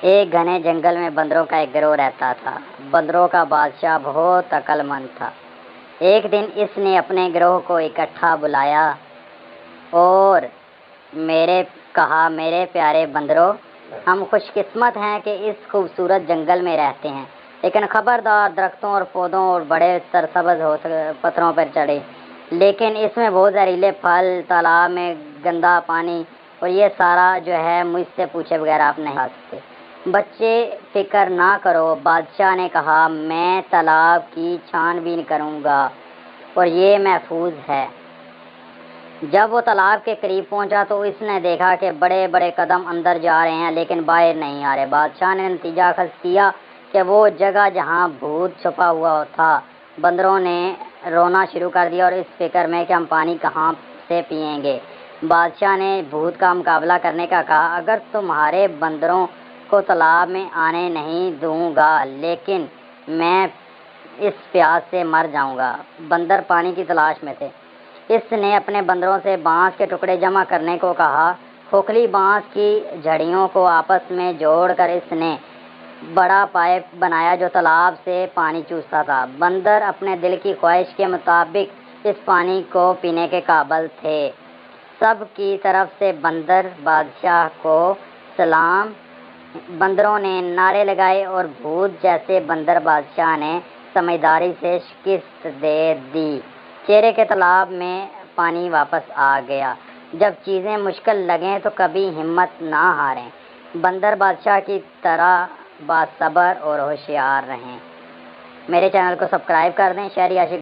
ایک گھنے جنگل میں بندروں کا ایک گروہ رہتا تھا۔ بندروں کا بادشاہ بہت عقل مند تھا۔ ایک دن اس نے اپنے گروہ کو اکٹھا بلایا اور کہا، میرے پیارے بندروں، ہم خوش قسمت ہیں کہ اس خوبصورت جنگل میں رہتے ہیں، لیکن خبردار درختوں اور پودوں اور بڑے سرسبز پتھروں پر چڑھے، لیکن اس میں بہت زہریلے پھل، تالاب میں گندا پانی، اور یہ سارا جو ہے مجھ سے پوچھے بغیر آپ نہیں کھا سکتے۔ بچے فکر نہ کرو، بادشاہ نے کہا، میں تالاب کی چھان بین کروں گا اور یہ محفوظ ہے۔ جب وہ تالاب کے قریب پہنچا تو اس نے دیکھا کہ بڑے بڑے قدم اندر جا رہے ہیں لیکن باہر نہیں آ رہے۔ بادشاہ نے نتیجہ اخذ کیا کہ وہ جگہ جہاں بھوت چھپا ہوا تھا۔ بندروں نے رونا شروع کر دیا اور اس فکر میں کہ ہم پانی کہاں سے پئیں گے۔ بادشاہ نے بھوت کا مقابلہ کرنے کا کہا، اگر تمہارے بندروں کو تالاب میں آنے نہیں دوں گا لیکن میں اس پیاس سے مر جاؤں گا۔ بندر پانی کی تلاش میں تھے۔ اس نے اپنے بندروں سے بانس کے ٹکڑے جمع کرنے کو کہا۔ کھوکھلی بانس کی جھڑیوں کو آپس میں جوڑ کر اس نے بڑا پائپ بنایا جو تالاب سے پانی چوستا تھا۔ بندر اپنے دل کی خواہش کے مطابق اس پانی کو پینے کے قابل تھے۔ سب کی طرف سے بندر بادشاہ کو سلام۔ بندروں نے نعرے لگائے اور بھوت جیسے بندر بادشاہ نے سمجھداری سے شکست دے دی۔ چہرے کے تالاب میں پانی واپس آ گیا۔ جب چیزیں مشکل لگیں تو کبھی ہمت نہ ہاریں۔ بندر بادشاہ کی طرح باصبر اور ہوشیار رہیں۔ میرے چینل کو سبسکرائب کر دیں۔ شہری عاشق